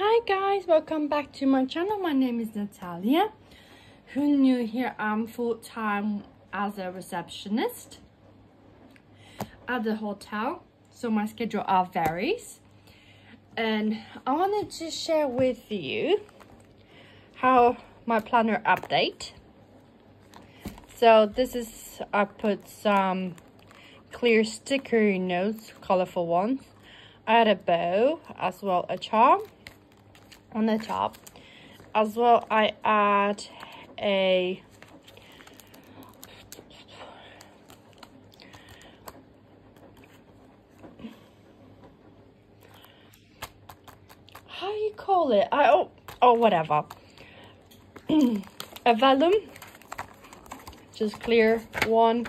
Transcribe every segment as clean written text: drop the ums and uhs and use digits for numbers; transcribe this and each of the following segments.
Hi guys, welcome back to my channel. My name is Natalia. Who knew, here I'm full-time as a receptionist at the hotel, so my schedule varies, and I wanted to share with you how my planner update. So this is, I put some clear sticker notes, colorful ones. I had a bow as well, a charm on the top as well. I add a how you call it, whatever, a vellum, just clear one.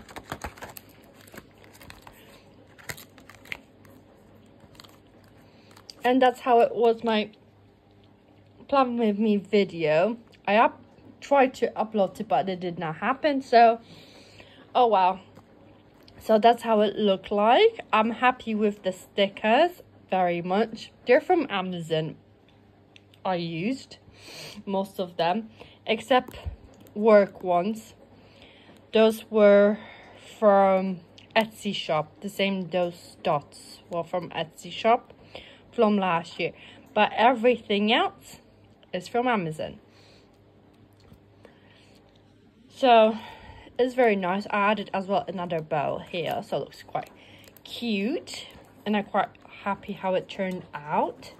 And that's how it was my plan with me video. I tried to upload it, but it did not happen, so oh wow. So that's how it looked like. I'm happy with the stickers very much. They're from Amazon. I used most of them except work ones. Those were from Etsy shop. The same, those dots were from Etsy shop from last year, but everything else is from Amazon. So it's very nice. I added as well another bow here, so it looks quite cute, and I'm quite happy how it turned out.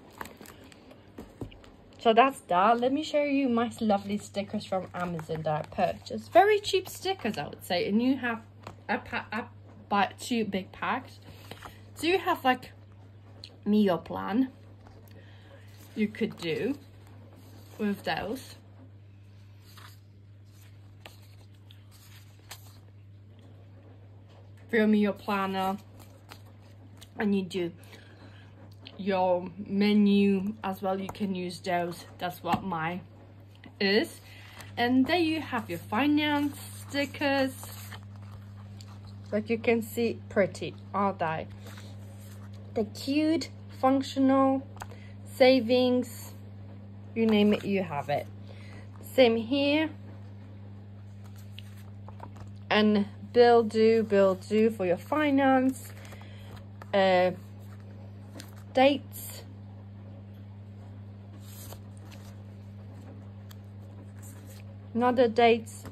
So that's that. Let me show you my lovely stickers from Amazon that I purchased. Very cheap stickers, I would say. And you have, I bought 2 big packs. So you have like meal plan you could do with those. For your meal planner, and you do your menu as well, you can use those. That's what mine is. And there you have your finance stickers, like you can see. Pretty, aren't they? They're cute, functional, savings, you name it, you have it. Same here. And bill due for your finance, dates, another dates,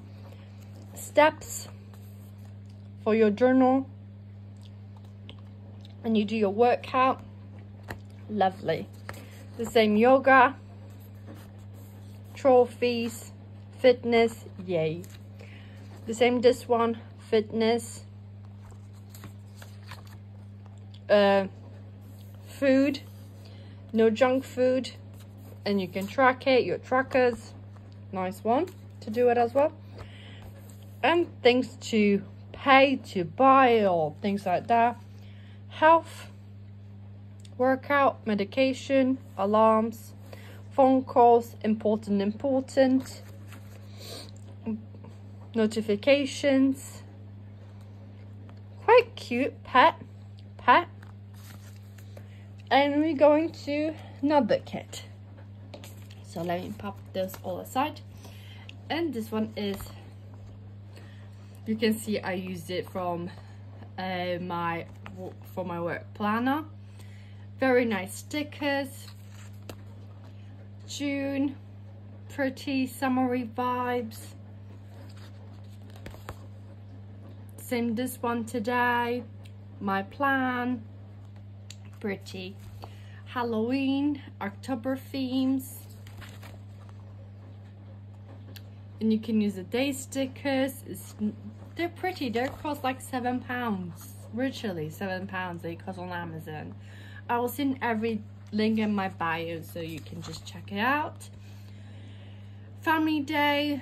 steps for your journal, and you do your workout. Lovely. The same, yoga, trophies, fitness, yay. The same, this one, fitness, food, no junk food, and you can track it, your trackers, nice one to do it as well. And things to pay, to buy, or things like that. Health, workout, medication, alarms, phone calls, important, notifications, quite cute, pet, and we're going to another kit. So let me pop this all aside. And this one is, you can see I used it from my work planner. Very nice stickers. June, pretty summery vibes. Same, this one today, my plan, pretty. Halloween, October themes. And you can use the day stickers. They're pretty. They cost like £7. Literally £7 they cost on Amazon. I will send every link in my bio so you can just check it out. Family day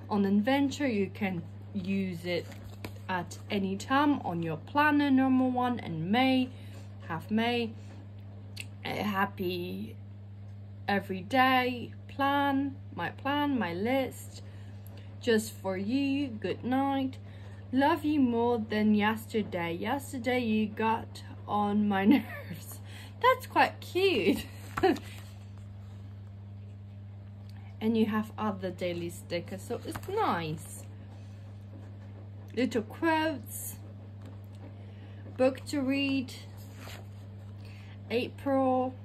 on adventure, you can use it at any time on your planner. Normal one, and May, half May, a happy everyday plan, my list, just for you, good night, love you more than yesterday you got on my nerves. That's quite cute. And you have other daily stickers, so it's nice. Little quotes, book to read, April,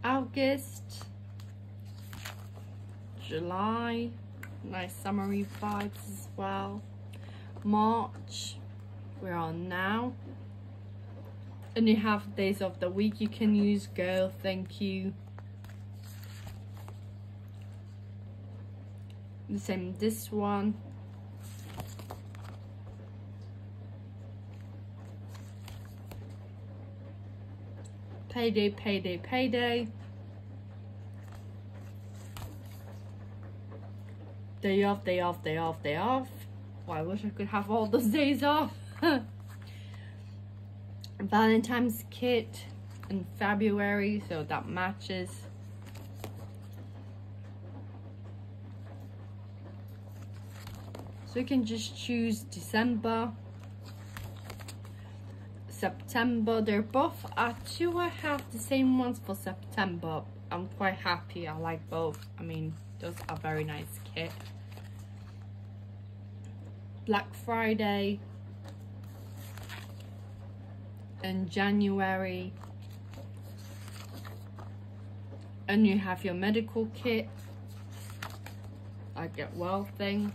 August, July, nice summery vibes as well. March, we're on now. And you have days of the week you can use, girl, thank you. The same this one. Payday, payday, payday. Day off, day off, day off, day off. Well, I wish I could have all those days off. Valentine's kit in February, so that matches. So you can just choose December, September. They're both two. I have the same ones for September. I'm quite happy. I like both. I mean, those are very nice kit. Black Friday in January, and you have your medical kit, I get well thing,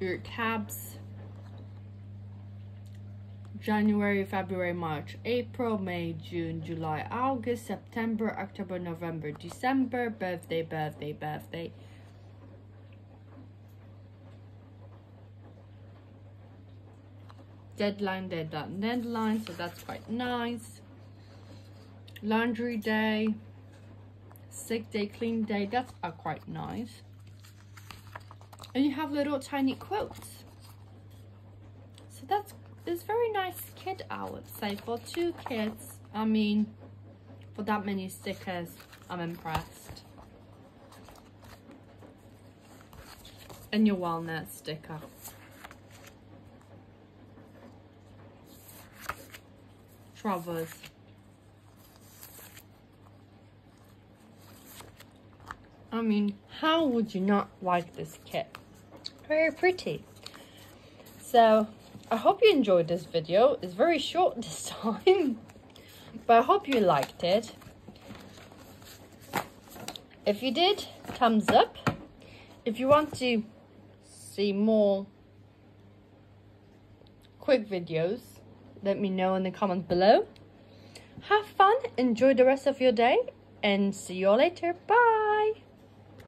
your tabs, January, February, March, April, May, June, July, August, September, October, November, December, birthday, birthday, birthday. Deadline, deadline, deadline, so that's quite nice. Laundry day, sick day, clean day, that's quite nice. And you have little tiny quotes. So it's very nice kit, I would say, for 2 kids. I mean, for that many stickers, I'm impressed. And your walnut sticker. Travers. I mean, how would you not like this kit? Very pretty. So I hope you enjoyed this video. It's very short this time, but I hope you liked it. If you did, thumbs up. If you want to see more quick videos, let me know in the comments below. Have fun, enjoy the rest of your day, and see you all later. Bye.